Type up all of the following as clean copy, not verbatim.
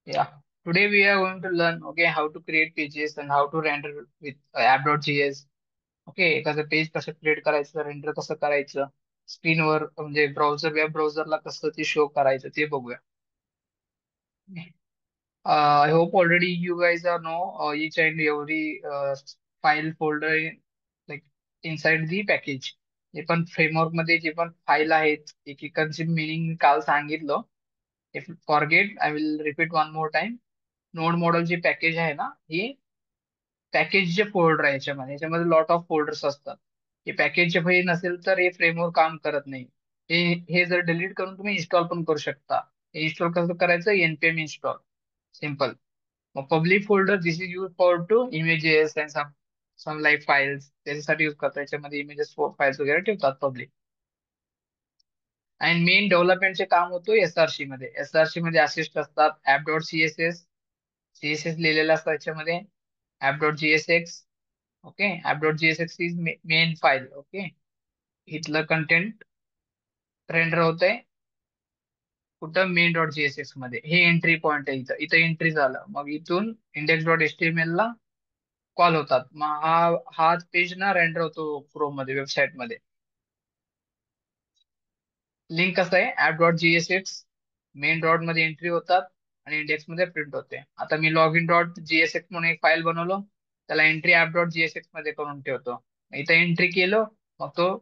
Yeah. Today we are going to learn, okay, how to create pages and how to render with app.js. Okay, एखादं page कसं create करायचं, render कसं करायचं, स्क्रीनवर म्हणजे web ब्राउझरला कसं ते शो करायचं ते बघूया. I hope already you guys are know each and every file folder like inside the package. जे पण फ्रेमवर्क मध्ये जे पण फाईल आहेत, एकेकांची मिनिंग काल सांगितलं. If forget I will repeat one more time. Node model जे पॅकेज आहे ना, हे पॅकेजचे फोल्डर आहे याच्यामध्ये लॉट ऑफ फोल्डर्स असतात. हे पॅकेजचे फाईल नसेल तर हे फ्रेमवर्क काम करत नाही. हे हे जर डिलीट करून तुम्ही इन्स्टॉल पण करू शकता. हे इन्स्टॉल कसं करायचं? npm install, simple. मग public folder this is use for to images and some like files, त्याच्यासाठी यूज करतात. याच्यामध्ये इमेजेस फाईल्स वगैरे ठेवतात पब्लिक. आणि मेन डेव्हलपमेंटचे काम होतो एसआरसी मध्ये. एसआरसी मध्ये असिस्ट असतात ऍप डॉट सीएसएस, सीएसएस लिहिलेला असतो याच्यामध्ये. App dot GSX, okay. App dot GSX is main file, okay. इथलं कंटेंट रेंडर होतंय कुठं? मेन डॉट जीएसएक्स मध्ये. हे एंट्री पॉइंट आहे. इथं इथं एंट्री झालं, मग इथून इंडेक्स डॉट एचटीएमएल ला कॉल होतात. मग हाच पेज ना रेंडर होतो क्रोम मध्ये, वेबसाईट मध्ये. लिंक कसं आहे? App dot GSX main dot मध्ये एंट्री होतात आणि इंडेक्स मध्ये प्रिंट होते. आता मी लॉग इन डॉट जीएसएक्स म्हणून एक फाईल बनवलो, त्याला एंट्री ऍप डॉट जीएसएक्स मध्ये करून ठेवतो. इथं एंट्री केलं, मग तो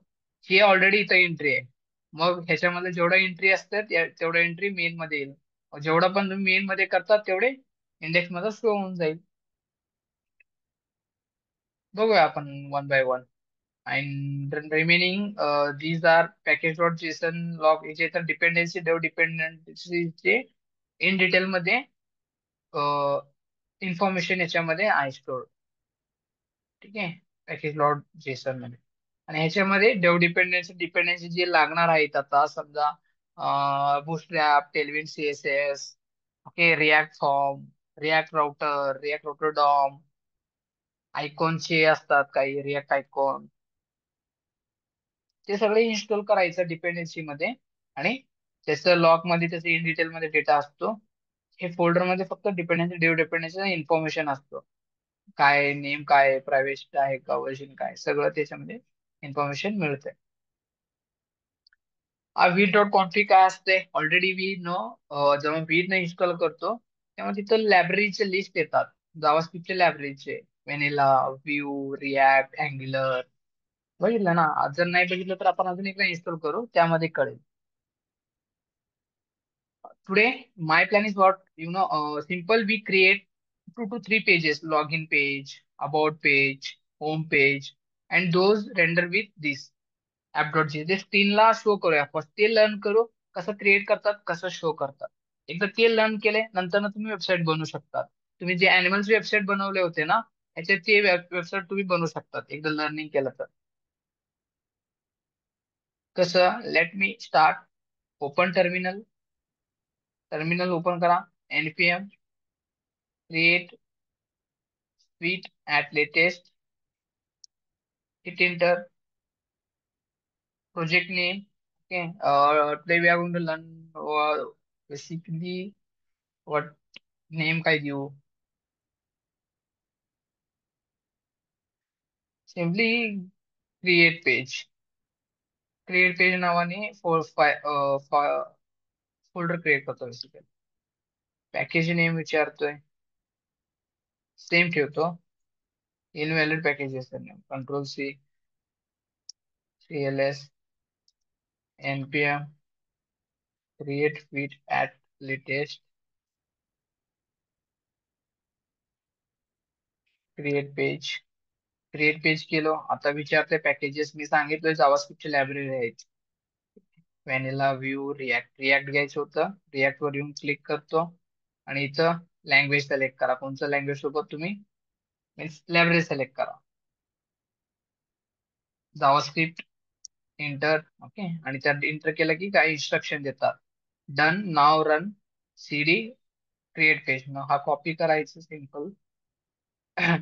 ही ऑलरेडी इथं एंट्री आहे. मग ह्याच्यामध्ये जेवढा एंट्री असतात तेवढा एंट्री मेन मध्ये येईल. मग जेवढा पण तुम्ही मेन मध्ये करतात तेवढे इंडेक्स मध्ये शो होऊन जाईल. बघूया आपण one by one. And remaining, these are package.json log, याचे तर डिपेंडन्सी डिपेंडन्सीचे इन डिटेल मध्ये इन्फॉर्मेशन याच्यामध्ये आहे स्टोर. ठीक आहे, पॅकेज डॉट जेसन मध्ये. आणि ह्याच्यामध्ये डिपेंडन्सी जे लागणार आहेत, आता समजा Bootstrap, Tailwind CSS, okay, React form, React router DOM, आयकॉनचे असतात काही, रिॲक्ट आयकॉन, ते सगळे इन्स्टॉल करायचं डिपेंडन्सी मध्ये. आणि त्याचं लॉग मध्ये त्याचं इन डिटेल मध्ये डेटा असतो. हे फोल्डर मध्ये फक्त डिपेंडन्सी इन्फॉर्मेशन असतो. काय नेम, काय प्रायव्हेट आहे का, वर्जन काय, सगळं त्याच्यामध्ये इन्फॉर्मेशन मिळते. वी डॉट कॉन्फिग काय असते? Already we know. जेव्हा वी न इन्स्टॉल करतो तेव्हा तिथं लायब्ररीचे लिस्ट येतात, जावास्क्रिप्टचे लायब्ररीचे. Vanilla, Vue, React, Angular. बघितलं ना? आज जर नाही बघितलं तर आपण अजून एकदा इन्स्टॉल करू, त्यामध्ये कळेल. Today, my plan is what, simple. We create 2 to 3 pages: login page, about page, home page, and those render with this app.js. ते तीनला शो करूया. फर्स्ट ते लर्न करू, कसं क्रिएट करतात, कसं शो करतात. एकदा ते लर्न केले, नंतर ना तुम्ही वेबसाईट बनवू शकता. तुम्ही जे अॅनिमल्स वेबसाईट बनवले होते ना, ह्याच्यात ते वेबसाईट तुम्ही बनवू शकतात एकदा लर्निंग केलं तर. कसं? Let me start. Open terminal. Terminal open करा. npm create with at latest, hit enter, project name. Okay, today we are going to learn basically what name काय देऊ. Simply create page. Create page नावाने folder create करतो basically. Package name विचारतोय, same ठेवतो. Invalid packages name, control C, cls, npm create with at latest, create page. Create page केलो. आता विचारते packages. मी सांगितलोय जावास्क्रिप्टची लायब्ररी आहेत. व्हॅनिला, व्यू, रिॲक्ट घ्यायचं होतं. रिॲक्ट वर येऊन क्लिक करतो आणि इथं लँग्वेज सिलेक्ट करा. कोणतं लँग्वेज सोबत तुम्ही मीन्स लायब्ररी सिलेक्ट करा. JavaScript inter, okay. आणि त्यात इंटर केलं की काही इन्स्ट्रक्शन देतात. डन, नाव रन, सीडी, क्रिएट पेज. मग हा कॉपी करायचं सिम्पल.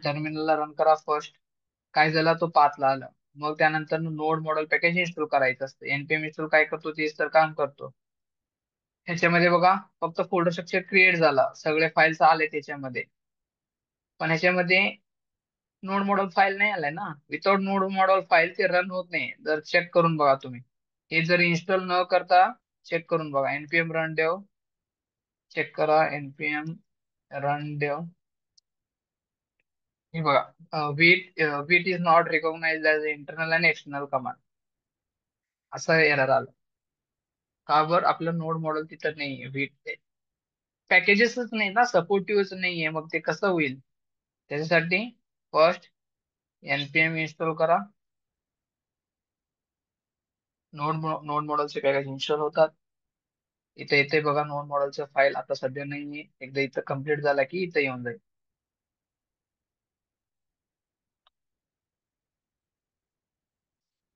टर्मिनलला रन करा फर्स्ट. काय झाला? तो पाथला आला. मग त्यानंतर नोड मॉडेल पॅकेज इन्स्टॉल करायचं असतं. npm इन्स्टॉल काय करतो? तेच तर काम करतो. ह्याच्यामध्ये बघा फक्त फोल्डर स्ट्रक्चर क्रिएट झाला, सगळे फाईल्स आले त्याच्यामध्ये. पण ह्याच्यामध्ये नोड मॉडेल फाईल नाही आलाय ना. विदाउट नोड मॉडेल फाईल ते रन होत नाही. जर चेक करून बघा तुम्ही, हे जर इन्स्टॉल न करता चेक करून बघा. npm रन dev चेक करा. npm रन dev हे बघा, Vite is not recognized as internal and external command असं एरर आलं. का बरं? आपलं नोड मॉडेल तिथं नाहीये. वीट पॅकेजेसच नाही ना, सपोर्टिव्हच नाहीये, मग ते कसं होईल? त्याच्यासाठी फर्स्ट npm इन्स्टॉल करा. नोड मॉडेलचे पॅकेज इन्स्टॉल होतात. इथे येते बघा नोड मॉडेलचं फाईल, आता सध्या नाहीये. एकदा इथं कम्प्लीट झाला की इथं येऊन जाईल.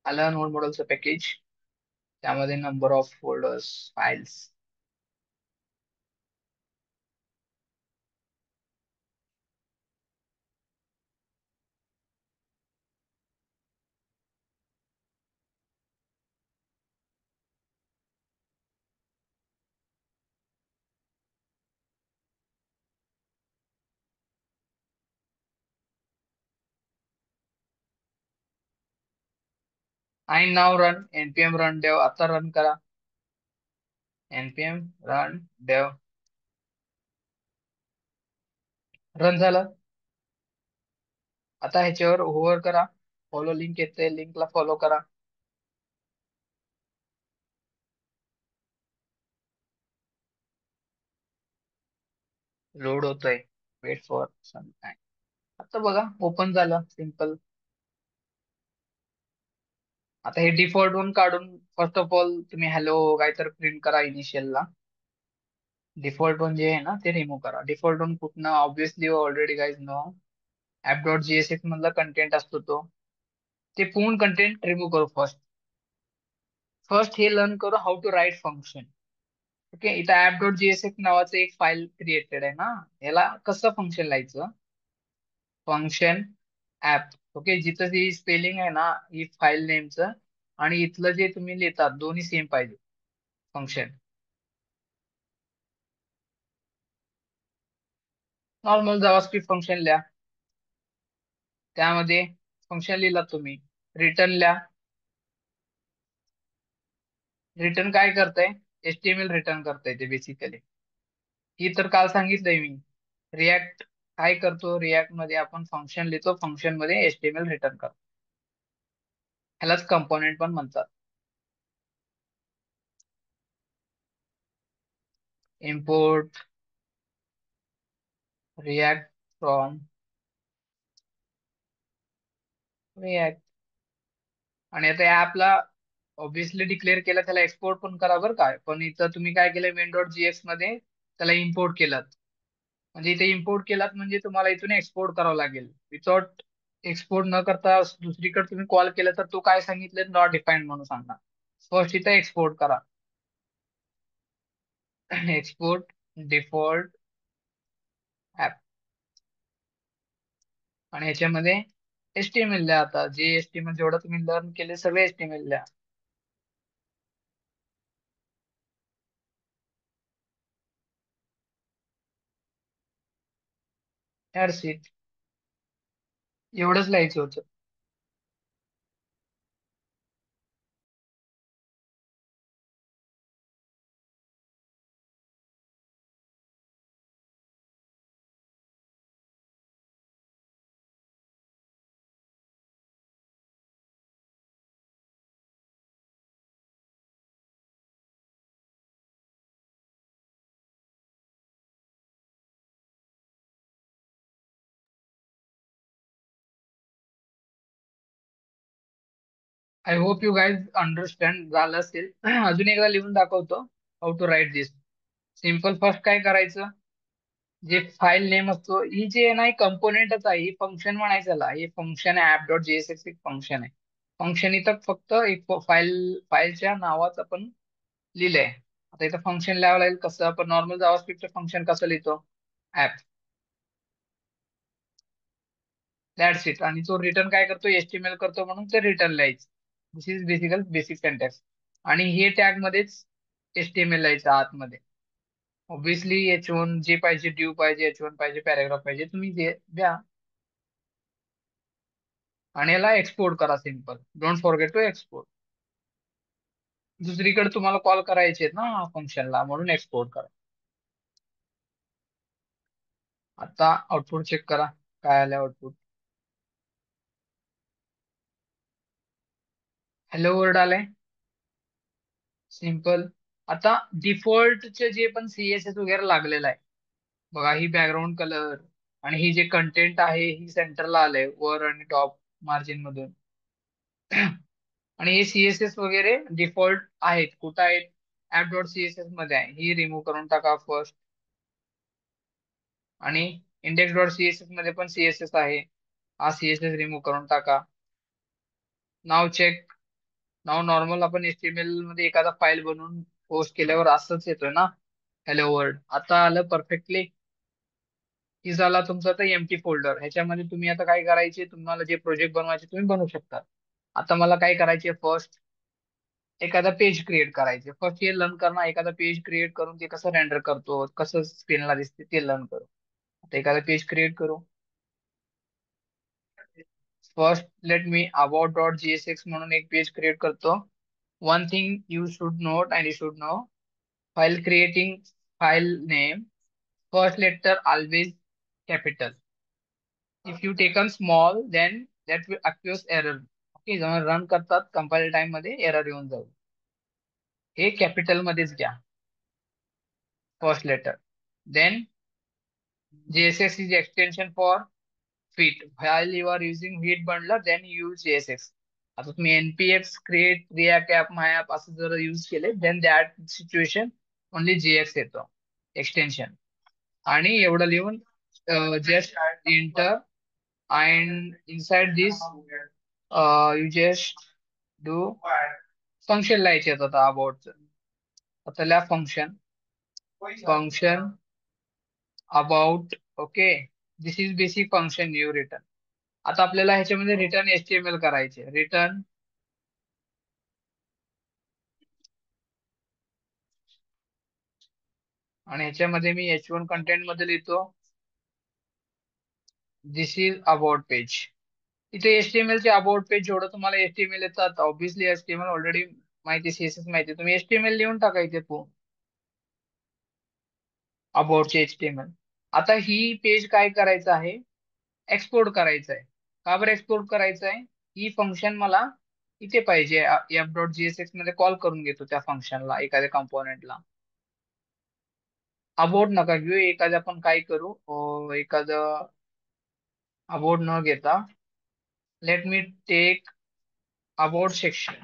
आलं नोड मॉडेलचं पॅकेज. त्यामध्ये नंबर ऑफ फोल्डर्स, फाइल्स. आणि नाव रन npm रन dev आता रन करा. npm रन dev रन झालं. आता ह्याच्यावर ओव्हर करा. फॉलो लिंक येते, लिंकला फॉलो करा. लोड होतोय. Wait for some time. आता बघा ओपन झालं, सिम्पल. आता हे डिफॉल्ट वन काढून फर्स्ट ऑफ ऑल तुम्ही हॅलो काहीतरी प्रिंट करा इनिशियलला. डिफॉल्ट वन जे आहे ना ते रिमूव्ह करा. डिफॉल्ट वन कुठनं? Obviously already guys no app.jsx मधला कंटेंट असतो तो. ते पूर्ण कंटेंट रिमूव्ह करू फर्स्ट. फर्स्ट हे लर्न करू how to write function. Okay, इथं app.jsx नावाचं एक फाईल क्रिएटेड आहे ना. याला कसं फंक्शन लिहायचं? Function app. ओके, जिथं जी स्पेलिंग आहे ना ही फाईल नेमचं आणि इथलं जे तुम्ही लिहितात दोन्ही सेम पाहिजे. फंक्शन नॉर्मल जावास्क्रिप्ट फंक्शन लिहा. त्यामध्ये फंक्शन लिहिला तुम्ही, रिटर्न लिहा. रिटर्न काय करतंय? HTML रिटर्न करतंय ते बेसिकली. ही तर काल सांगितलंय मी. रिॲक्ट काय करतो? रिॲक्ट मध्ये आपण फंक्शन लिहितो, फंक्शन मध्ये HTML रिटर्न करतो. ह्यालाच कंपोनेंट पण म्हणतात. Import react from react. आणि आता या ऍपला ऑब्विसली डिक्लेअर केलं, त्याला एक्सपोर्ट पण करा बरं काय. पण इथं तुम्ही काय केलं, main.js मध्ये त्याला इम्पोर्ट केलं. म्हणजे इथे इम्पोर्ट केलात म्हणजे तुम्हाला इथून एक्सपोर्ट करावं लागेल. विथआउट एक्सपोर्ट न करता दुसरीकडे तुम्ही कॉल केला तर तो काय सांगितलं? नॉट डिफाईन्ड म्हणून सांगा. फर्स्ट इथं एक्सपोर्ट करा. Export default app. आणि ह्याच्यामध्ये HTML लिहा. आता जे HTML जेवढं तुम्ही लर्न केले सगळे HTML लिहा. That's it. एवढंच लिहायचं होतं. I hope you guys understand झालं असेल. अजून एकदा लिहून दाखवतो how to write this. Simple. First काय करायचं? जे फाईल नेम असतो, ही जे आहे ना ही कंपोनेंटच आहे. ही फंक्शन म्हणायचं त्याला. हे फंक्शन आहे, app.jsx एक फंक्शन आहे. फंक्शन इथं फक्त एक फाईलच्या नावाचं आपण लिहिलंय. आता इथं फंक्शन लिहावं लागेल. कसं? आपण नॉर्मल जावास्क्रिप्टचं फंक्शन कसं लिहितो? ऍप. That's it. आणि तो रिटर्न काय करतो? HTML करतो म्हणून ते रिटर्न लिहायचं. दिस इज बेसिक सेंटेक्स. आणि हे टॅग मध्येच HTML यायचं आतमध्ये. ऑब्विसली H1 जे पाहिजे, ड्यू पाहिजे, H1 पाहिजे, पॅराग्राफ पाहिजे, तुम्ही द्या आणि याला एक्सपोर्ट करा simple. Don't forget to export. दुसरीकडे तुम्हाला कॉल करायचे आहेत ना फंक्शनला, म्हणून एक्सपोर्ट करा. आता आउटपुट चेक करा, काय आलं आउटपुट. हॅलो वर्ड आलाय सिम्पल. आता डिफॉल्टचे जे पण CSS वगैरे लागलेलं आहे बघा, ही बॅकग्राऊंड कलर आणि ही जे कंटेंट आहे ही सेंटरला आलंय वर आणि टॉप मार्जिन मधून. आणि हे CSS वगैरे डिफॉल्ट आहेत, कुठं आहेत, ऍप डॉट सीएसएस मध्ये आहे, ही रिमूव्ह करून टाका फर्स्ट. आणि इंडेक्स डॉट सीएसएस मध्ये पण CSS आहे, हा CSS रिमूव्ह करून टाका. नाव चेक. नाव नॉर्मल आपण HTML मध्ये एखादा फाईल बनवून पोस्ट केल्यावर असंच येतोय ना, हॅलो वर्ल्ड. आता आलं परफेक्टली. की झाला तुमचा आता एम्प्टी फोल्डर. ह्याच्यामध्ये तुम्ही आता काय करायचे, तुम्हाला जे प्रोजेक्ट बनवायचे तुम्ही बनवू शकता. आता मला काय करायचे, फर्स्ट एखादा पेज क्रिएट करायचे. फर्स्ट हे लर्न करणं, एखादा पेज क्रिएट करून ते कसं रेंडर करतो, कसं स्क्रीनला दिसते ते लर्न करू. आता एखादा पेज क्रिएट करू. First let me about dot JSX म्हणून एक पेज क्रिएट करतो. One thing you should note and you should know, while creating file name, first letter always capital. If you take on small, then that will accuse error. Okay, जेव्हा run करतात compile time मध्ये error येऊन जाईल. हे capital मध्येच घ्या, first letter. Then JSX is extension for Vite. While you are using Vite bundler, then you use JSX. आता तुम्ही NPX create React app, my app असं जर यूज केले, then that situation only JX येतो extension. आणि एवढं लिहून just inter and inside this you just do function लिहायचे आहेत आता अबाउट. आता लिहा function about. Okay, this is basic function you return. आता आपल्याला ह्याच्यामध्ये रिटर्न HTML करायचे. रिटर्न आणि ह्याच्यामध्ये मी H1 कंटेंट मध्ये लिहितो दिस इज अबाउट पेज. इथे HTML चे अबाउट पेज जेवढं तुम्हाला HTML येतात, ऑब्विसली HTML ऑलरेडी माहिती, CSS माहिती, तुम्ही HTML लिहून टाका इथे अबाउटचे HTML. आता ही पेज काय करायचं आहे, एक्सपोर्ट करायचं आहे. का बरं एक्सपोर्ट करायचं आहे, ही फंक्शन मला इथे पाहिजे. एफ डॉट JSX मध्ये कॉल करून घेतो त्या फंक्शनला, एखाद्या कंपोनेंटला. अबाउट नका घेऊ, एखादं आपण काय करू, एखादं अबाउट न घेता let me take about section.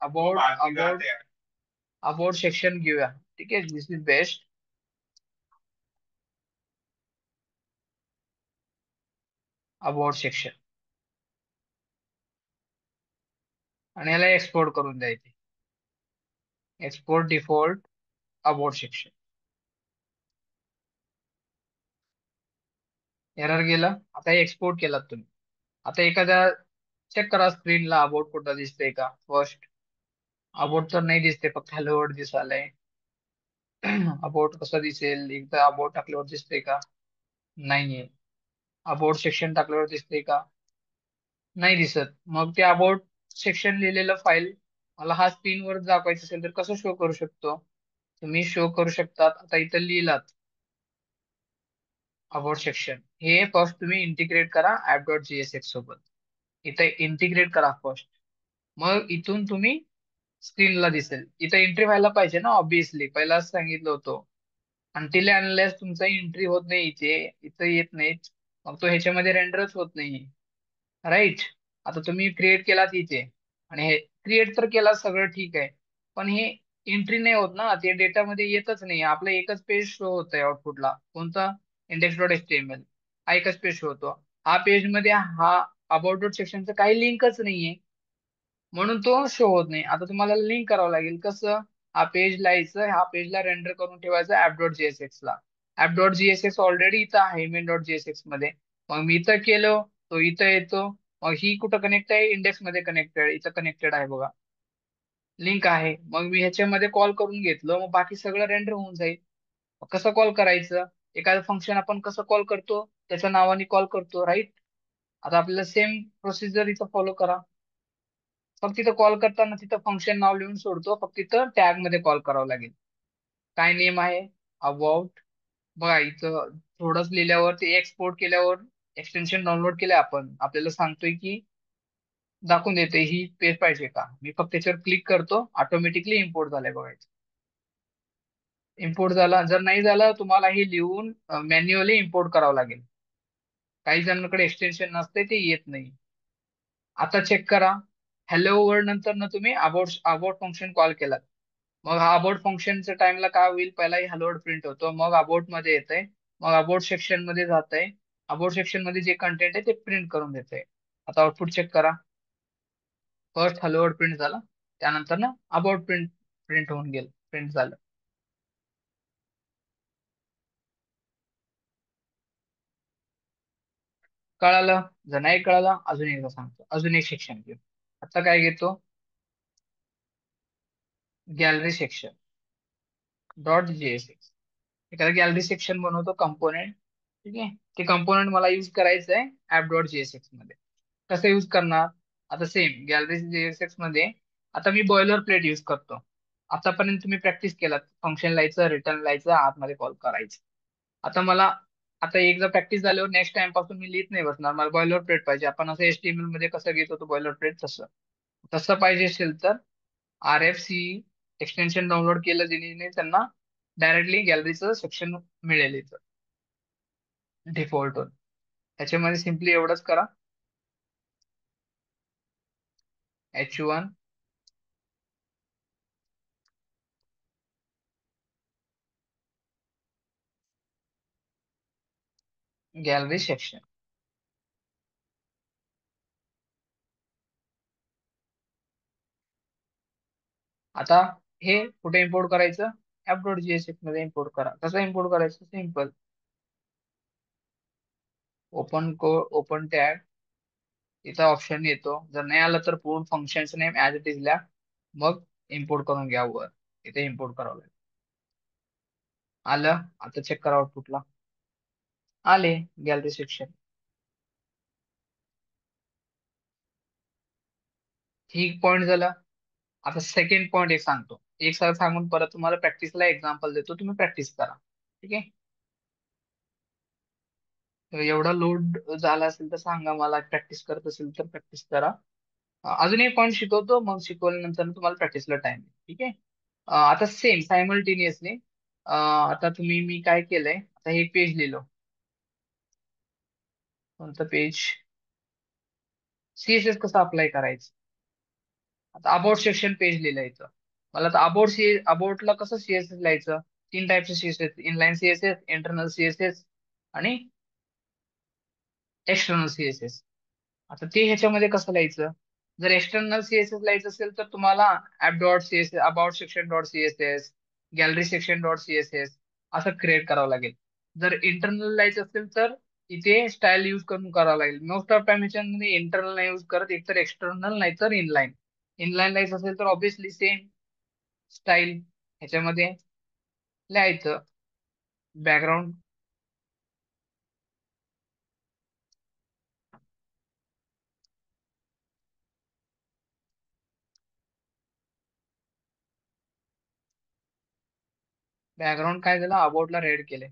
About about about section घेऊया. ठीक आहे, this is best. About section आणि याला एक्सपोर्ट करून द्यायचे. Export default about section. Error गेला. आता एक्सपोर्ट केलात तुम्ही. आता एखाद्या चेक करा स्क्रीनला अबाउट कुठं दिसतंय का. फर्स्ट अबाउट तर नाही दिसते, फक्त हॅलो वर्ड दिसायलंय. अबाउट कसं दिसेल, एकदा अबाउट टाकल्यावर दिसतंय का, नाहीये. अबाउट सेक्शन टाकल्यावर दिसतंय का, नाही दिसत. मग ते अबाउट सेक्शन लिहिलेलं फाईल मला हा स्क्रीनवर दाखवायचं असेल तर कसं शो करू शकतो, तुम्ही शो करू शकतात. आता इथं लिहिलात अबाउट सेक्शन, हे फर्स्ट तुम्ही इंटिग्रेट करा ऍप डॉट JSX सोबत. इथे इंटिग्रेट करा फर्स्ट, मग इथून तुम्ही स्क्रीनला दिसेल. इथं एंट्री व्हायला पाहिजे ना, ऑब्विसली पहिलाच सांगितलं होतं. अनटिल अनलेस तुमचा एंट्री होत नाही इथे, इथं येत नाही, मग तो ह्याच्यामध्ये रेंडरच होत नाही. राईट. आता तुम्ही क्रिएट केलात इथे आणि हे क्रिएट तर केला, सगळं ठीक आहे, पण हे एंट्री नाही होत ना, ते डेटामध्ये येतच नाही. आपलं एकच पेज शो होत आहे आउटपुटला, कोणता, इंडेक्स डॉट HTML. हा एकच पेज शो होतो. हा पेज मध्ये हा अबाउट डॉट सेक्शनचं काही लिंकच नाहीये, म्हणून तो शो होत नाही. आता तुम्हाला लिंक करावं लागेल. कसं, हा पेज लिहायचं, हा पेजला रेंडर करून ठेवायचं ऍप डॉट JSX ला. ऍप डॉट JSX ऑलरेडी इथं आहे मेन डॉट JSX मध्ये. मग मी इथं केलं, तो इथं येतो. मग ही कुठं कनेक्ट आहे, इंडेक्स मध्ये कनेक्टेड, इथं कनेक्टेड आहे बघा. लिंक आहे, मग मी ह्याच्यामध्ये कॉल करून घेतलं, मग बाकी सगळं रेंडर होऊन जाईल. मग कसं कॉल करायचं? एखादं फंक्शन आपण कसं कॉल करतो, त्याच्या नावाने कॉल करतो, राईट? आता आपल्याला सेम प्रोसिजर इथं फॉलो करा. फक्त तिथं कॉल करताना तिथं फंक्शन नाव लिहून सोडतो, फक्त तिथं टॅग मध्ये कॉल करावं लागेल. काय नेम आहे? अबाउट. बघा इथं थोडंच लिहिल्यावर ते एक्सपोर्ट केल्यावर, एक्सटेन्शन डाउनलोड केलं आपण, आपल्याला सांगतोय की दाखवून देते ही पेज पाहिजे का. मी फक्त त्याच्यावर क्लिक करतो, ऑटोमॅटिकली इम्पोर्ट झालंय बघायचं. इम्पोर्ट झाला. जर नाही झालं तुम्हाला हे लिहून मॅन्युअली इम्पोर्ट करावं लागेल. काही जणांकडे एक्सटेन्शन नसते, ते येत नाही. आता चेक करा. हॅलो वर्ड नंतर ना तुम्ही अबाउट अबाउट फंक्शन कॉल केलात. मग हा अबाउट फंक्शनच्या टाइमला काय होईल, पहिला हॅलो वर्ड प्रिंट होतो, मग अबाउट मध्ये येतंय, मग अबाउट सेक्शन मध्ये जातंय. अबाउट सेक्शन मध्ये जे कंटेंट आहे ते प्रिंट करून देतंय. आता आउटपुट चेक करा. फर्स्ट हॅलो वर्ड प्रिंट झाला, त्यानंतर ना अबाउट प्रिंट प्रिंट होऊन गेलं, प्रिंट झालं. कळालं? जर नाही कळालं अजून एकदा सांगतो, अजून एक सेक्शन घेऊ. आता काय घेतो? Gallery section dot JSX. एखादा गॅलरी सेक्शन बनवतो कंपोनेंट. ठीक आहे, ते कंपोनेंट मला यूज करायचं आहे ऍप डॉट जेएसएक्स मध्ये. कसं यूज करणार? आता सेम गॅलरी जेएसएक्स मध्ये आता मी बॉयलर प्लेट यूज करतो. आतापर्यंत तुम्ही प्रॅक्टिस केलात, फंक्शन लिहायचं, रिटर्न लिहायचं, आतमध्ये कॉल करायचं. आता मला आता एकदा प्रॅक्टिस झाल्यावर नेक्स्ट टाइम पासून मी लिहित नाही बसणार, मला बॉयलर प्लेट पाहिजे. आपण असं एचटीएमएल मध्ये कसं घेतो तो बॉयलर प्लेट, तसं तसं पाहिजे असेल तर R F C extension download केलं ज्यांनी त्यांना डायरेक्टली गॅलरीचं सेक्शन मिळेल इथं डिफॉल्ट. त्याच्यामध्ये सिम्पली एवढंच करा. H1 gallery section. आता हे कुठे इम्पोर्ट करायचं? ऍप डॉट जीएसएक्स मध्ये इम्पोर्ट करा. कसं इम्पोर्ट करायचं? सिम्पल. ओपन टॅग, इथं ऑप्शन येतो. जर नाही आलं तर पूर्ण फंक्शनचं नेम ऍज इट इज लिहा, मग इम्पोर्ट करून घ्या वर. इथे इम्पोर्ट करावं लागेल. आलं? आता चेक करा आउटपुटला. आले गॅलरी सेक्शन. ठीक पॉईंट झाला. आता सेकंड पॉईंट एक सांगतो, एक सर सांगून परत तुम्हाला प्रॅक्टिसला एक्झाम्पल देतो, तुम्ही प्रॅक्टिस करा. ठीक आहे? तर एवढा लोड झाला असेल तर सांगा मला, प्रॅक्टिस करत असेल तर प्रॅक्टिस करा. अजून एक पॉईंट शिकवतो, मग शिकवल्यानंतर तुम्हाला प्रॅक्टिसला टाइम. ठीक आहे? आता सेम सायमल्टेनियसली आता मी काय केलंय, आता हे पेज लिहिलो. कोणतं पेज? सीएसएस कसं अप्लाय करायचं? आता अबाउट सेक्शन पेज लिहिलं इथं. मला तर अबाउटला कसं सीएसएस लिहायचं? तीन टाईपचे CSS: inline CSS, internal CSS आणि एक्सटर्नल सीएसएस. आता ते ह्याच्यामध्ये कसं लिहायचं? जर एक्सटर्नल सीएसएस लिहायचं असेल तर तुम्हाला app dot CSS, about section dot CSS, gallery section dot CSS असं क्रिएट करावं लागेल. जर इंटरनल लिहायचं असेल तर इथे स्टाईल यूज करून करावं लागेल. मोस्ट ऑफ टाइम ह्याच्यामध्ये इंटरनल नाही यूज करत, एकतर एक्सटर्नल नाही तर इनलाईन. इनलाईन लिहायचं असेल तर ऑब्विसली सेम स्टाईल ह्याच्यामध्ये लिहायचं. बॅकग्राऊंड बॅकग्राऊंड काय झालं, अबाउटला रेड केले.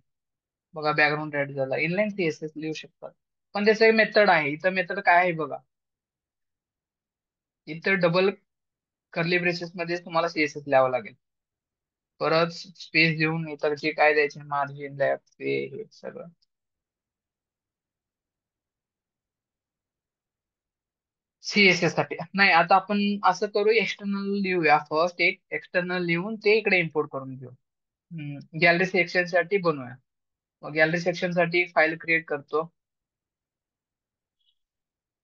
बघा बॅकग्राऊंड रेड झाला. इनलाईन सीएसएस लिहू शकतात, पण त्याचं एक मेथड आहे. इथं मेथड काय आहे बघा, इथं डबल कर्ली ब्रेसेस मध्ये तुम्हाला सीएसएस लिहावं लागेल. परत स्पेस देऊन इतर जे काय द्यायचे, मार्जिन लेफ्ट हे सगळं. सीएसएस साठी नाही. आता आपण असं करू, एक्सटर्नल लिहूया. फर्स्ट एक एक्सटर्नल लिहून ते इकडे इम्पोर्ट करून घेऊ. गॅलरी सेक्शन साठी बनवूया. मग गॅलरी सेक्शन साठी फाईल क्रिएट करतो.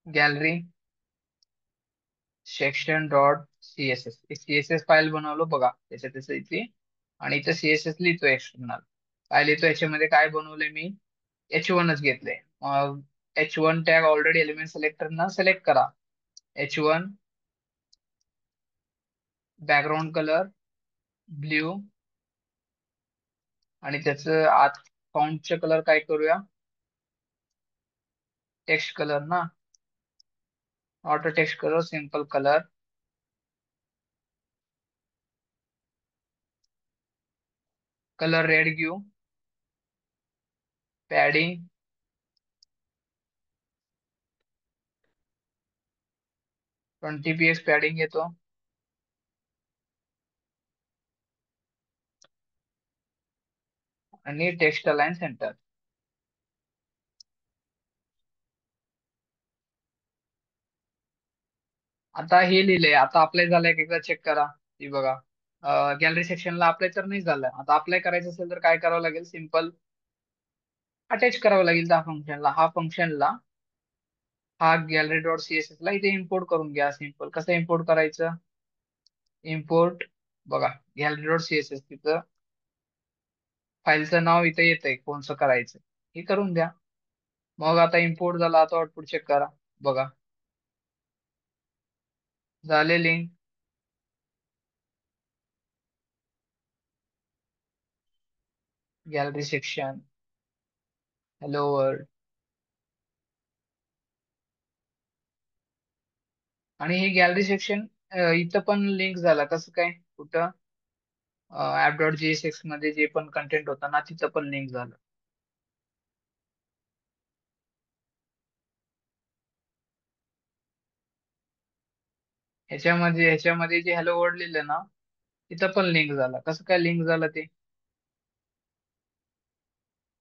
Gallery section dot CSS, CSS file बनवलो बघा त्याच्या त्याचं इथे. आणि इथं सीएसएस लिहितो एक्सटर्नल. काय लिहितो याच्यामध्ये, काय बनवलंय मी? H1च घेतलंय. मग H1 tag already element selector ना सिलेक्ट करा. H1 बॅकग्राऊंड कलर ब्ल्यू, आणि त्याचं आत फॉन्टचे कलर काय करूया, टेक्स्ट कलर ना, auto text colour simple colour, colour red घेऊ, पॅडिंग 20 px पॅडिंग येतो, आणि टेक्स्ट अलाइन सेंटर. आता हे लिहिलंय, आता अप्लाय झालंय का एकदा चेक करा. ती बघा, गॅलरी सेक्शनला अप्लाय तर नाही झालं. आता अप्लाय करायचं असेल तर काय करावं लागेल, सिंपल अटॅच करावं लागेल त्या फंक्शनला. हा गॅलरी डॉट सीएसएस ला इथे इम्पोर्ट करून घ्या. सिंपल कसं इम्पोर्ट करायचं, इम्पोर्ट बघा गॅलरी डॉट सीएसएस, तिथं फाईलचं नाव इथे येतंय, कोणचं करायचं हे करून द्या. मग आता इम्पोर्ट झाला, आता आउटपुट चेक करा. बघा झाले link. Gallery section, hello world, आणि हे गॅलरी सेक्शन इथं पण लिंक झाला. कसं काय, कुठं, ऍप डॉट जीएसएक्स मध्ये जे पण कंटेंट होता ना, तिथं पण लिंक झालं. ह्याच्यामध्ये जे हॅलो वर्ल्ड लिहिलं ना, तिथं पण लिंक झाला. कसं काय लिंक झालं ते,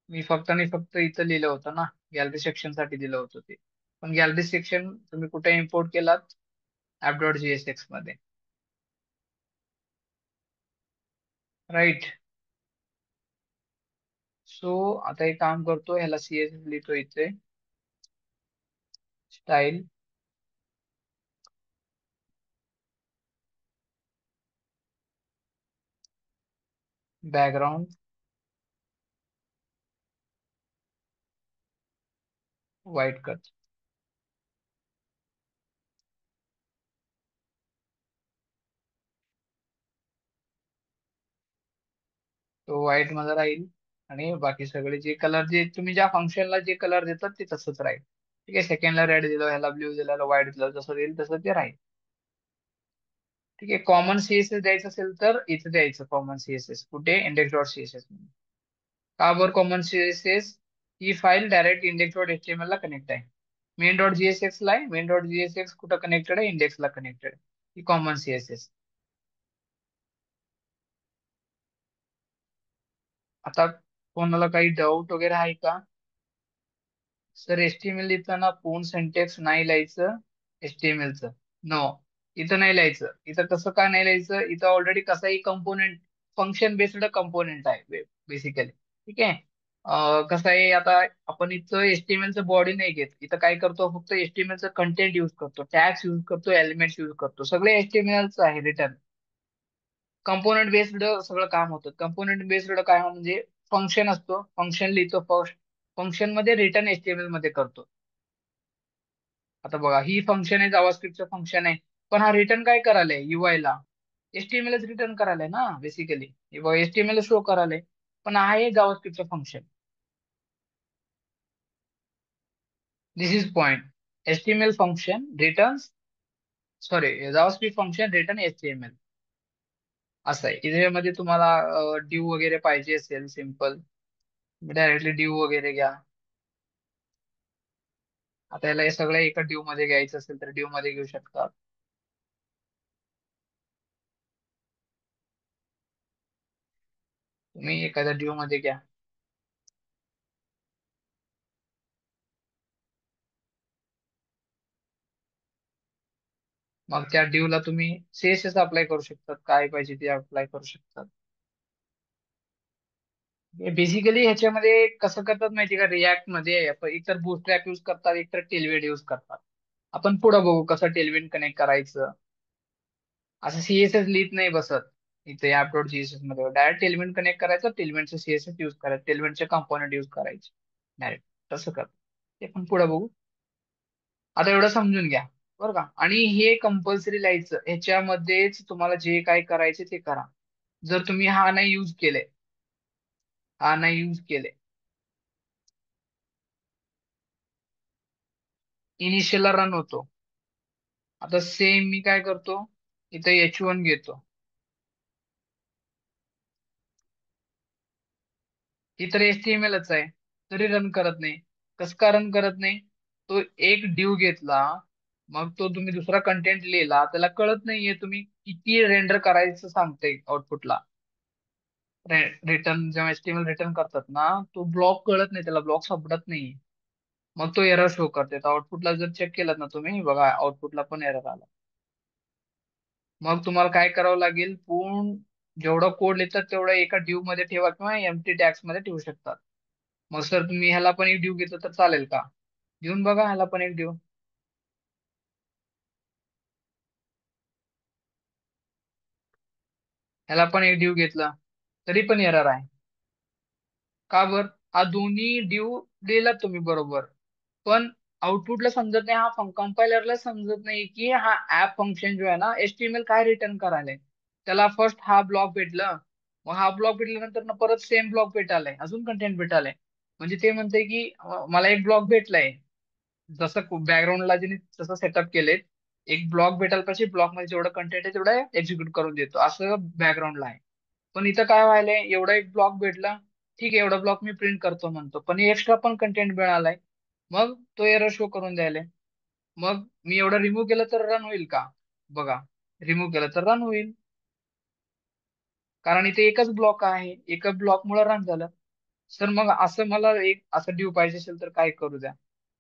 मी फक्त आणि फक्त इथं लिहिलं होतं ना, गॅलरी सेक्शन साठी दिलं होतं ते. पण गॅलरी सेक्शन तुम्ही कुठे इम्पोर्ट केलात, ऍप डॉट जीएसएक्स मध्ये, राईट. सो आता एक काम करतो, ह्याला सीएसएस लिहितो इथे, स्टाईल बॅकग्राऊंड व्हाईट कट. तो व्हाईट मध्ये राहील, आणि बाकी सगळे जे कलर, जे तुम्ही ज्या फंक्शनला जे कलर देतात ते तसंच राहील. ठीक आहे, सेकंडला रेड दिलं, ह्याला ब्ल्यू दिलं, ह्याला व्हाईट दिलं, जसं देईल तसं ते राहील. ठीक आहे, कॉमन सीएसएस द्यायचं असेल तर इथे द्यायचं. कॉमन सीएसएस कुठे, इंडेक्स डॉट सीएसएस. का बरं कॉमन सीएसएस, ही file direct index dot HTML ला कनेक्ट आहे. मेन डॉट जीएसएक्स ला आहे, मेन डॉट जीएसएक्स कुठं कनेक्टेड आहे, इंडेक्स ला कनेक्टेड. ही कॉमन सीएसएस. आता कोणाला काही डाऊट वगैरे आहे का, सर एचटीएमएल लिहिताना पूर्ण सेंटेक्स नाही लिहायचं एचटीएमएलचं, नो, इथं नाही लिहायचं. इथं कसं काय नाही लिहायचं, इथं ऑलरेडी कसाही कंपोनेंट, फंक्शन बेस्ड कंपोनेंट आहे बेसिकली. ठीक आहे, कसं आहे, आता आपण इथं एचटीएमएल चं बॉडी नाही घेत, इथं काय करतो, फक्त एचटीएमएल चं कंटेंट युज करतो, टॅग्स युज करतो, एलिमेंट्स युज करतो, सगळे एचटीएमएलच आहे रिटर्न. कंपोनेंट बेस्ड सगळं काम होतं. कंपोनेंट बेस्ड काय म्हणजे, फंक्शन असतो, फंक्शन लिहितो फर्स्ट, फंक्शन मध्ये रिटर्न एचटीएमएल मध्ये करतो. आता बघा, ही फंक्शन आहे, जावास्क्रिप्टचं फंक्शन आहे, पण हा रिटर्न काय करायलाय युआय ला, एचटीएमएल रिटर्न करायलाय ना बेसिकली. एचटीएमएल शो करायलाय, पण आहे जावास्क्रिप्टचं function. This is point, HTML function returns, sorry, जावास्क्रिप्ट फंक्शन रिटर्न एचटीएमएल, असं आहे. याच्यामध्ये तुम्हाला ड्यू वगैरे पाहिजे असेल, सिम्पल डायरेक्टली ड्यू वगैरे घ्या. आता याला हे सगळं एका ड्यू मध्ये घ्यायचं असेल तर ड्यू मध्ये घेऊ शकता. तुम्ही एखाद्या ड्यू मध्ये घ्या. मग त्या ड्यू ला तुम्ही सीएसएस अप्लाय करू शकतात, काय पाहिजे ते अप्लाय करू शकतात. बेसिकली ह्याच्यामध्ये कसं करतात माहिती का, रिॲक्ट मध्ये एकतर बूटस्ट्रॅप यूज करतात, एकतर टेलविड यूज करतात. आपण पुढे बघू कसं टेलविड कनेक्ट करायचं. असं सीएसएस लिहित नाही बसत इथे ऍप डॉट जीएसएस मध्ये, डायरेक्ट टेलविड कनेक्ट करायचं, टेलविडचं सीएसएस यूज करायचं, टेलविडचे कंपोनेंट यूज करायचे डायरेक्ट, तसं कर. ते पण पुढे बघू. आता एवढं समजून घ्या. बरं का. आणि हे कंपल्सरी लिहायचं, ह्याच्यामध्येच तुम्हाला जे काय करायचे ते करा. जर तुम्ही हा नाही यूज केले, हा नाही यूज केले, इनिशियलला रन होतो. आता सेम मी काय करतो, इथं H1 घेतो. ही तर HTMLच आहे, तरी रन करत नाही. कसं का रन करत नाही? तो एक ड्यू घेतला, मग तो तुम्ही दुसरा कंटेंट लिहिला, त्याला कळत नाहीये तुम्ही किती रेंडर करायचं सांगते आउटपुटला. रिटर्न जेव्हा HTML रिटर्न करतात ना, तो ब्लॉक कळत नाही, त्याला ब्लॉक सापडत नाही. मग तो एरर शो करते. आउटपुटला जर चेक केलं ना तुम्ही, बघा आउटपुटला पण एरर आला. मग तुम्हाला काय करावं लागेल, पूर्ण जेवढं कोड लिहितात तेवढं एका ड्यू मध्ये ठेवा किंवा एम्प्टी टॅग्स मध्ये ठेवू शकतात. मग सर तुम्ही ह्याला पण एक ड्यू घेतलं तर चालेल का? घेऊन बघा ह्याला पण एक ड्यू. ह्याला पण एक ड्यू घेतला, तरी पण एरर आहे. का बर? हा दोन्ही ड्यू दिला तुम्ही बरोबर, पण आउटपुटला समजत नाही, हा कंपायलरला समजत नाही की हा ऍप फंक्शन जो आहे ना, HTML काय रिटर्न करायलाय. त्याला फर्स्ट हा ब्लॉक भेटला, मग हा ब्लॉक भेटल्यानंतर ना परत सेम ब्लॉक भेटायलाय, अजून कंटेंट भेटायलाय. म्हणजे ते म्हणते की मला एक ब्लॉक भेटलाय, जसं बॅकग्राऊंडला ज्यांनी जसं सेटअप केले, एक ब्लॉक भेटायला पाहिजे, ब्लॉक मध्ये जेवढं कंटेंट आहे तेवढं एक्झिक्यूट करून देतो, असं बॅकग्राऊंडला आहे. पण इथं काय व्हायलंय, एवढा एक ब्लॉक भेटला, ठीक आहे एवढा ब्लॉक मी प्रिंट करतो म्हणतो, पण एक्स्ट्रा पण कंटेंट मिळालाय, मग तो एरर शो करून द्यायलाय. मग मी एवढं रिमूव्ह केलं तर रन होईल का? बघा, रिमूव्ह केलं तर रन होईल, कारण इथे एकच ब्लॉक आहे, एका ब्लॉक मुळे रन झालं. सर मग असं मला एक असं ड्यू पाहिजे असेल तर काय करू द्या?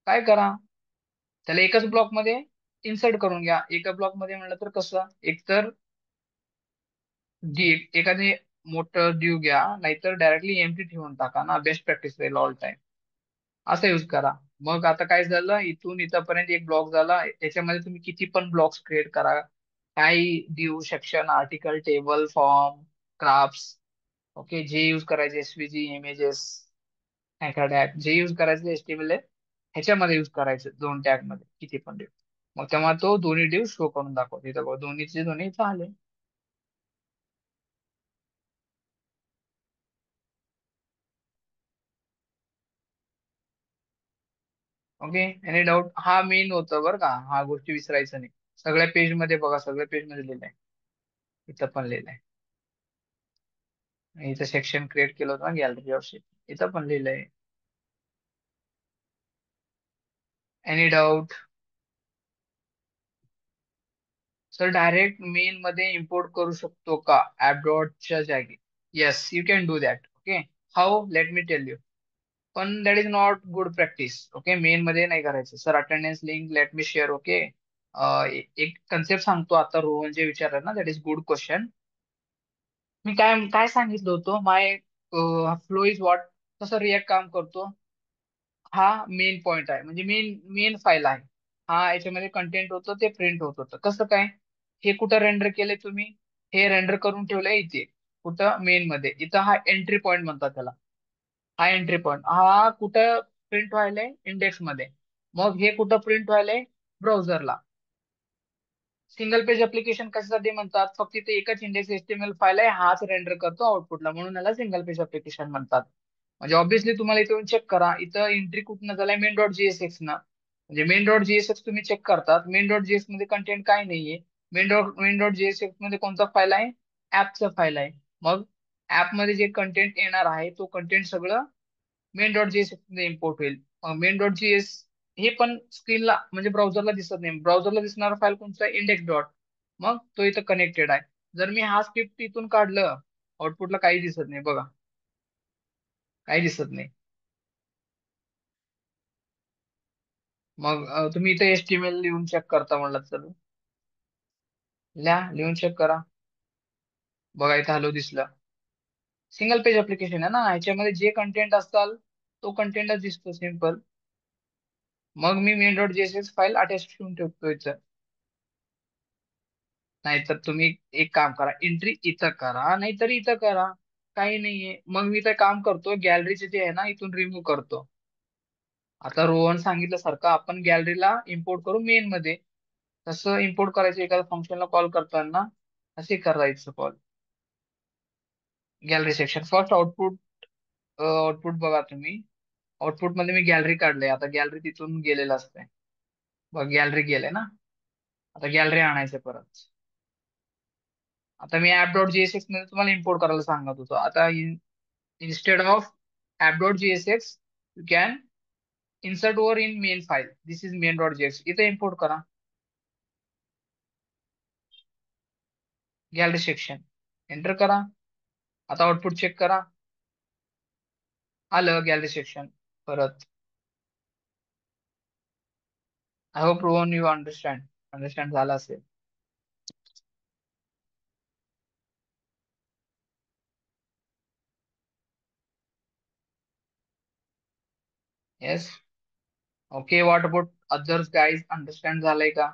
काय करा, त्याला एकच ब्लॉक मध्ये इन्सर्ट करून घ्या. एका ब्लॉक मध्ये म्हणलं तर कसं, एकतर एखादी मोठं ड्यू घ्या, नाहीतर डायरेक्टली एम्प्टी ठेवून टाका ना, बेस्ट प्रॅक्टिस राहील ऑल टाइम. असं यूज करा. मग आता काय झालं, इथून इथपर्यंत एक ब्लॉक झाला, त्याच्यामध्ये तुम्ही किती पण ब्लॉक्स क्रिएट करा, काही due section, article, table, form, crafts, okay, जे यूज करायचे एसव्हीजी, इमेजेस, टॅग, जे यूज करायचं HTML आहे, ह्याच्यामध्ये यूज करायचं, दोन टॅग मध्ये किती पण ड्यू. मग तेव्हा तो दोन्ही ड्यू शो करून दाखवतो. इथं बघा, दोन्हीचे दोन्ही झाले. Okay, any doubt? हा मेन होतं बरं का, हा गोष्टी विसरायचं नाही. सगळ्या पेज मध्ये बघा, सगळ्या पेज मध्ये लिहिलंय, इथं पण लिहिलंय. इथं सेक्शन क्रिएट केलं होतं ना, गॅलरी ऑफ, इथं पण लिहिलंय. Any doubt? Sir direct main मध्ये इम्पोर्ट करू शकतो का ऍप डॉटच्या जागी? Yes, you can do that. Okay, how, let me tell you. पण that is not good practice. Okay, main मध्ये नाही करायचं. Sir attendance link let me share. Okay, एक कन्सेप्ट सांगतो आता, रोहन जे विचारलं ना, दॅट इज गुड क्वेश्चन. मी काय काय सांगितलं होतं, माय फ्लो इज व्हॉट, कसं रिॲक्ट काम करतो. हा मेन पॉइंट आहे, म्हणजे मेन मेन फाईल आहे. हा याच्यामध्ये कंटेंट होतं, ते प्रिंट होत होतं. कसं काय? हे कुठं रेंडर केलंय तुम्ही? हे रेंडर करून ठेवलंय इथे, कुठं? मेन मध्ये. इथं हा एंट्री पॉइंट म्हणतात त्याला. हा एंट्री पॉइंट हा कुठं प्रिंट व्हायलाय? इंडेक्स मध्ये. मग हे कुठं प्रिंट व्हायलंय? ब्राउझरला. सिंगल पेज ऍप्लिकेशन कशासाठी म्हणतात? फक्त इथे एकच इंडेक्स HTML फाईल आहे, हाच रेंडर करतो आउटपुटला, म्हणून याला सिंगल पेज ऍप्लिकेशन म्हणतात. म्हणजे ऑब्व्हियसली तुम्हाला इथे येऊन चेक करा, इथं एंट्री कुठनं झालाय? मेन डॉट जीएसएक्स ना. म्हणजे मेन डॉट जीएसएक्स तुम्ही चेक करतात, मेन डॉट जीएस मध्ये कंटेंट काय नाहीये. मेन डॉट जीएसएक्स मध्ये कोणता फाईल आहे? ऍपचा फाईल आहे. मग ऍप मध्ये जे कंटेंट येणार आहे, तो कंटेंट सगळं मेन डॉट जीएस मध्ये इम्पोर्ट होईल. मेन डॉट जीएस हे पण स्क्रीनला म्हणजे ब्राउझरला दिसत नाही. ब्राउझरला दिसणारा फाईल कोणता? Index dot. मग तो इथं कनेक्टेड आहे. जर मी हा स्क्रिप्ट इथून काढलं, आउटपुटला काही दिसत नाही बघा, काही दिसत नाही. मग तुम्ही इथे HTML लिहून चेक करता म्हणलं तर लिहून चेक करा. बघा इथं हॅलो दिसलं. सिंगल पेज ऍप्लिकेशन आहे ना, ह्याच्यामध्ये जे कंटेंट असताल तो कंटेंटच दिसतो, सिम्पल. मग मी मेन डॉट जेएसएस फाईल अटॅच करून ठेवतो इथं. नाहीतर तुम्ही एक काम करा, एंट्री इथं करा, नाहीतर इथं करा, काही नाहीये. मग मी तर काम करतो, गॅलरीचे जे आहे ना, इथून रिमूव्ह करतो. आता रोहन सांगितलं सारखं आपण गॅलरीला इम्पोर्ट करू मेन मध्ये. तसं इम्पोर्ट करायचं एखाद्या फंक्शनला कॉल करताना, असे करायचं call. Gallery section first output बघा तुम्ही. आउटपुट मध्ये मी गॅलरी काढलंय, आता गॅलरी तिथून गेलेलं असतंय. बघ गॅलरी गेले ना, आता गॅलरी आणायचं परत. आता मी ऍप डॉट जेएसएक्स मध्ये तुम्हाला इम्पोर्ट करायला सांगत होतो. आता instead of app dot JSX you can insert over in main file. This is main dot JX, इथे इम्पोर्ट करा गॅलरी सेक्शन, एंटर करा. आता आउटपुट चेक करा, आलं गॅलरी सेक्शन परत. I hope Rohan you understand झालं असेल. Yes. Okay, what about others guys, understand झालंय का?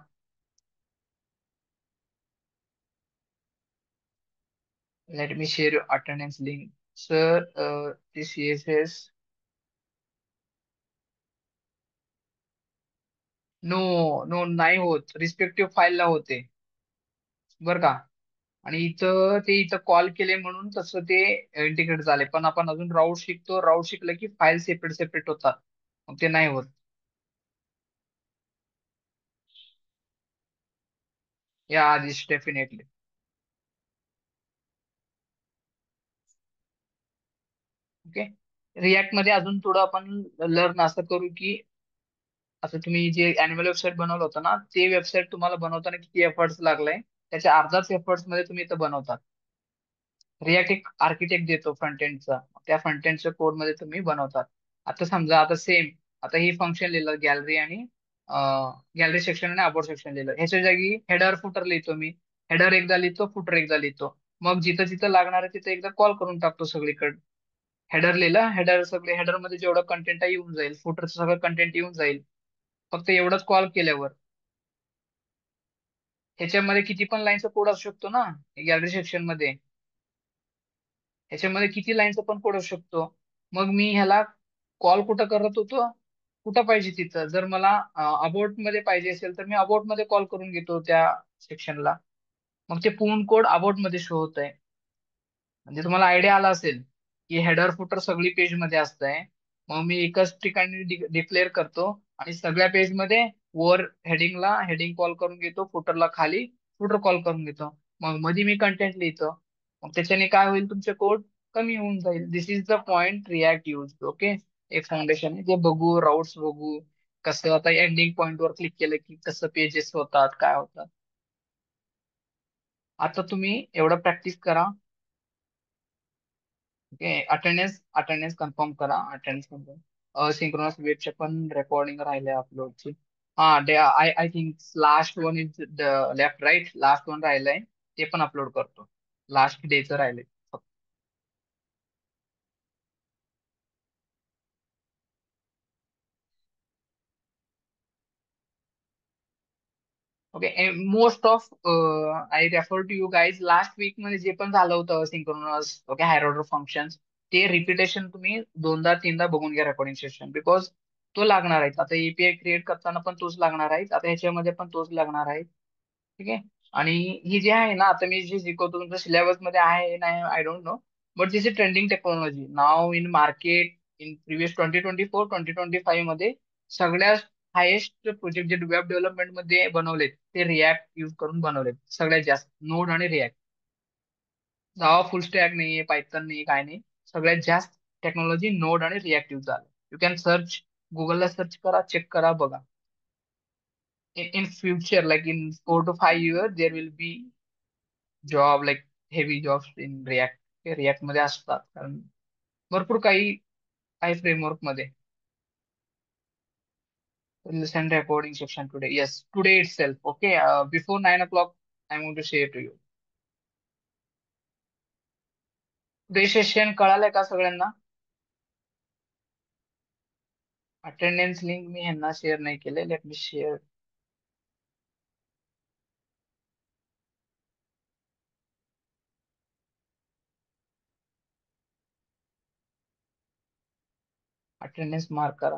Late me share your attendance link. Sir ते CSS, नो नो नाही होत, रिस्पेक्टिव्ह फाईलला होते बरं का. आणि इथं कॉल केले म्हणून तसं ते इंटिग्रेट झाले, पण आपण अजून राऊट शिकतो. राऊट शिकलं की फाईल सेपरेट सेपरेट होतात, मग ते नाही होत. या दिस डेफिनेटली. ओके. रिॲक्ट मध्ये अजून थोडं आपण लर्न असं करू की, आता तुम्ही जे अॅनिमल वेबसाईट बनवलं होतं ना, ते वेबसाईट तुम्हाला बनवताना किती एफर्ट्स लागलाय, त्याच्या अर्धाच एफर्ट्स मध्ये तुम्ही इथं बनवतात. रिॲक्ट एक आर्किटेक्ट देतो फ्रंट एंडचा, त्या फ्रंट एंडच्या कोड मध्ये तुम्ही बनवतात. आता समजा, आता सेम, आता हे फंक्शन लिहिलं गॅलरी आणि गॅलरी सेक्शन आणि अबाउट सेक्शन लिहिलं, ह्याच्या जागी हेडर फुटर लिहितो मी. हेडर एकदा लिहितो, फुटर एकदा लिहितो. मग जिथं जिथं लागणार आहे तिथं एकदा कॉल करून टाकतो सगळीकडे. हेडर लिहिलं, हेडर सगळे हेडर मध्ये जेवढं कंटेंट आहे येऊन जाईल, फुटरचं सगळं कंटेंट येऊन जाईल. फक्त एवढंच कॉल केल्यावर. ह्याच्यामध्ये किती पण लाईनचा कोड असू शकतो ना, गॅलरी सेक्शन मध्ये. ह्याच्यामध्ये किती लाईनचा पण कोड असू शकतो. मग मी ह्याला कॉल कुठं करत होतो, कुठं पाहिजे तिथं. जर मला अबाउट मध्ये पाहिजे असेल तर मी अबाउट मध्ये कॉल करून घेतो त्या सेक्शनला. मग ते पूर्ण कोड अबाउट मध्ये शो होत आहे. म्हणजे तुम्हाला आयडिया आला असेल की हेडर फुटर सगळी पेज मध्ये असतंय. मग मी एकच ठिकाणी डिक्लेअर करतो आणि सगळ्या पेज मध्ये वर हेडिंगला हेडिंग कॉल करून घेतो, फुटरला खाली फुटर कॉल करून घेतो. मग मध्ये मी कंटेंट लिहितो. मग त्याच्याने काय होईल, तुमचे कोड कमी होऊन जाईल. This is the point React use. Okay. एक फाउंडेशन आहे ते बघू, राऊट्स बघू. कसं आता एंडिंग पॉइंट वर क्लिक केलं की कसं पेजेस होतात, काय होतात. आता तुम्ही एवढं प्रॅक्टिस करा. ओके. अटेंडन्स अटेंडन्स कन्फर्म करा. Attendance confirm. सिंक्रोनस वेबचे पण रेकॉर्डिंग राहिले अपलोडची. हा, day I I think last one is the left right, last one राहिलंय, ते पण अपलोड करतो. लास्ट डेचं राहिलंय. Okay. Most of I refer to you guys, last week मध्ये जे पण झालं होतं synchronous, okay, higher order functions, ते रिपिटेशन तुम्ही दोनदा तीनदा बघून घ्या रेकॉर्डिंग सेशन. बिकॉज तो लागणार आहे. आता एपीआय क्रिएट करताना पण तोच लागणार आहे, आता ह्याच्यामध्ये पण तोच लागणार आहे. ठीक आहे. आणि ही जे आहे ना, आता मी जे शिकवतो तुमच्या सिलेबस मध्ये आहे नाही I don't know, but this is trending technology now in market. In previous 2024 2025 मध्ये सगळ्यात हायेस्ट प्रोजेक्ट जे वेब डेव्हलपमेंट मध्ये बनवलेत ते रिॲक्ट यूज करून बनवलेत सगळ्यात जास्त. नोड आणि रिॲक्ट. जावा फुल स्टॅक नाहीये, पायथन नाही, काय नाही. सगळ्यात जास्त टेक्नॉलॉजी नोड आणि रिॲक्ट यूज झालं. यू कॅन सर्च, गुगलला सर्च करा, चेक करा, बघा. in future, like in 4 to 5 years, there will be job like heavy jobs in React. React मध्ये असतात, कारण भरपूर काही आहे फ्रेमवर्क मध्ये. Listen recording section today. Yes, today itself. Okay, before 9 o'clock, I'm going to share to you. Today session कळालंय का सगळ्यांना? Attendance link मी ह्यांना शेअर नाही केले. Late me share. Attendance mark करा.